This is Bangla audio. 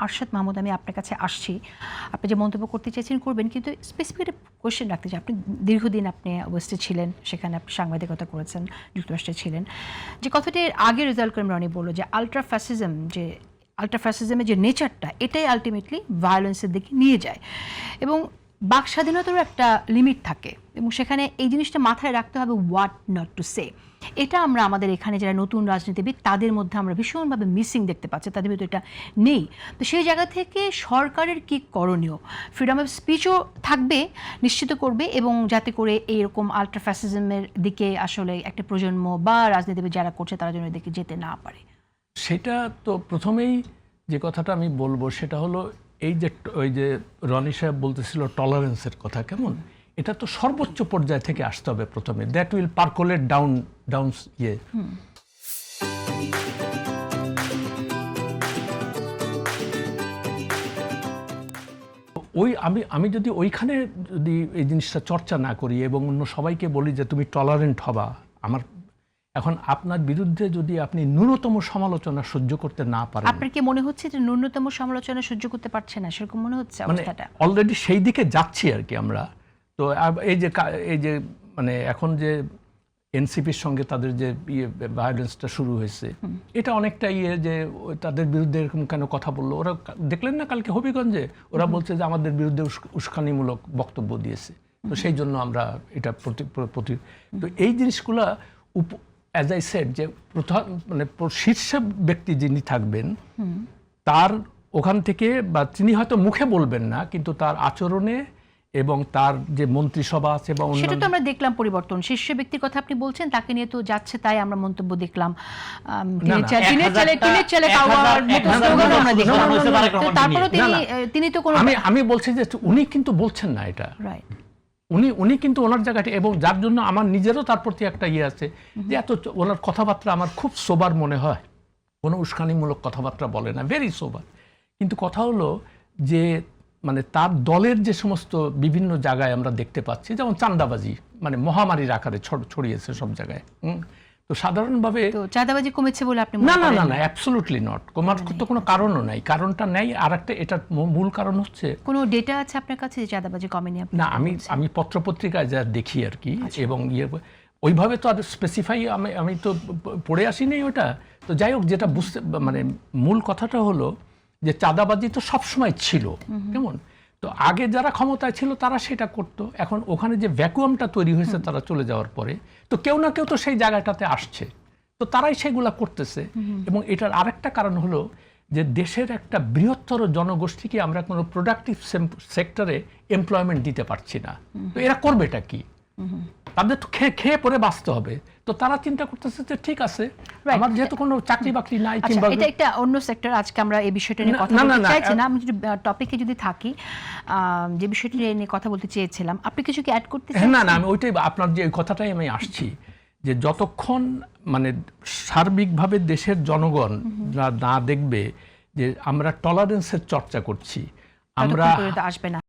আরশাদ মাহমুদ, আমি আপনার কাছে আসছি। আপনি যে মন্তব্য করতে চাইছেন করবেন, কিন্তু স্পেসিফিক একটা কোয়েশ্চেন রাখতে চাই। আপনি দীর্ঘদিন আপনি ওয়েস্টে ছিলেন, সেখানে আপনি সাংবাদিকতা করেছেন, যুক্তরাষ্ট্রে ছিলেন। যে কথাটি আগে রেজাল্ট করিম রনি বললো যে আলট্রাফ্যাসিজমের যে নেচারটা, এটাই আলটিমেটলি ভায়োলেন্সের দিকে নিয়ে যায়, এবং বাক স্বাধীনতারও একটা লিমিট থাকে, এবং সেখানে এই জিনিসটা মাথায় রাখতে হবে, হোয়াট নট টু সে। এটা আমরা আমাদের এখানে যারা নতুন রাজনীতিবিদ তাদের মধ্যে আমরা ভীষণভাবে মিসিং দেখতে পাচ্ছি, তাদের ভিতরে এটা নেই। তো সেই জায়গা থেকে সরকারের কি করণীয়? ফ্রিডম অফ স্পিচও থাকবে, নিশ্চিত করবে, এবং যাতে করে এইরকম আলট্রাফ্যাসিজমের দিকে আসলে একটা প্রজন্ম বা রাজনীতিবিদ যারা করছে তারা যেন এদিকে যেতে না পারে। সেটা তো প্রথমেই যে কথাটা আমি বলবো সেটা হলো এই যে ওই যে রনি সাহেব বলতেছিল টলারেন্সের কথা, কেমন এটা তো সর্বোচ্চ পর্যায় থেকে আসতে হবে প্রথমে, দ্যাট উইল পার্কুলেট ডাউন ইয়ে। ওই আমি যদি ওইখানে যদি এই জিনিসটা চর্চা না করি এবং অন্য সবাইকে বলি যে তুমি টলারেন্ট হবা, আমার এখন আপনার বিরুদ্ধে যদি আপনি ন্যূনতম সমালোচনা সহ্য করতে না পারেন, আপনার কি মনে হচ্ছে যে ন্যূনতম সমালোচনা সহ্য করতে পারছে না, সেরকম মনে হচ্ছে অবস্থাটা? অলরেডি সেই দিকে যাচ্ছি আর কি আমরা। তো এই যে মানে এখন যে এনসিপির সঙ্গে তাদের যে ভায়োলেন্সটা শুরু হয়েছে, এটা অনেকটা যে তাদের বিরুদ্ধে এরকম কেন কথা বললো ওরা, দেখলেন না কালকে হবিগঞ্জে ওরা বলছে যে আমাদের বিরুদ্ধে উস্কানিমূলক বক্তব্য দিয়েছে, তো সেই জন্য আমরা এটা তো এই জিনিসগুলা অ্যাজ আই সেড যে প্রথম মানে শীর্ষ ব্যক্তি যিনি থাকবেন তার ওখান থেকে, বা তিনি হয়তো মুখে বলবেন না কিন্তু তার আচরণে এবং তার যে মন্ত্রিসভা আছে বা সেটা তো আমরা দেখলাম পরিবর্তন। শীর্ষ ব্যক্তির কথা আপনি বলছেন, তাকে নিয়ে তো যাচ্ছে তাই আমরা মন্তব্য দেখলাম। তারপরে তিনি তো কোনো, আমি বলছি যে উনি কিন্তু বলছেন না এটা, উনি কিন্তু ওনার জায়গাটা, এবং যার জন্য আমার নিজেরও তার প্রতি একটা ইয়ে আছে যে এত ওনার কথাবার্তা আমার খুব সোবার মনে হয়, কোনো উস্কানিমূলক কথাবার্তা বলে না, ভেরি সোবার। কিন্তু কথা হলো যে মানে তার দলের যে সমস্ত বিভিন্ন জায়গায় আমরা দেখতে পাচ্ছি, যেমন চাঁদাবাজি মানে মহামারীর আকারে ছড়িয়েছে সব জায়গায়। তো সাধারণভাবে চাঁদাবাজি কমেছে বলে আপনি? না, অ্যাবসলিউটলি নট, কমার তো কোনো কারণও নাই। কারণটা নেই, আর একটা এটার মূল কারণ হচ্ছে, কোনো ডেটা আছে আপনার কাছে যে চাঁদাবাজি কমেনি? না, আমি পত্রপত্রিকায় যা দেখি আর কি, এবং ওইভাবে তো আর স্পেসিফাই আমি তো পড়ে আসিনি ওটা। তো যাই হোক, যেটা বুঝতে মানে মূল কথাটা হলো যে চাঁদাবাজি তো সবসময় ছিল, কেমন, তো আগে যারা ক্ষমতায় ছিল তারা সেটা করতো। এখন ওখানে যে ভ্যাকুয়ামটা তৈরি হয়েছে তারা চলে যাওয়ার পরে, তো কেউ না কেউ তো সেই জায়গাটাতে আসছে, তো তারাই সেগুলা করতেছে। এবং এটার আরেকটা কারণ হলো যে দেশের একটা বৃহত্তর জনগোষ্ঠীকে আমরা কোনো প্রোডাক্টিভ সেক্টরে এমপ্লয়মেন্ট দিতে পারছি না, তো এরা করবেটা কি? তাদের তো খেয়ে পরে বাঁচতে হবে। তো তারা চিন্তা করতেছে যে ঠিক আছে, আমার যেহেতু কোনো চাকরি বাকরি নাই, কিংবা এটা একটা অন্য সেক্টর, আজকে আমরা এই বিষয়টা নিয়ে কথা বলতে চাইছি না। আমি যদি টপিকে যদি থাকি, যে বিষয়টি নিয়ে কথা বলতে চেয়েছিলাম, আপনি কিছু কি অ্যাড করতে চান? না, আমি ওইটাই, আপনার যে কথাটাই আমি আসছি, যে যতক্ষণ মানে সার্বিকভাবে দেশের জনগণ না দেখবে যে আমরা টলারেন্সের চর্চা করছি, আমরা আসবে না।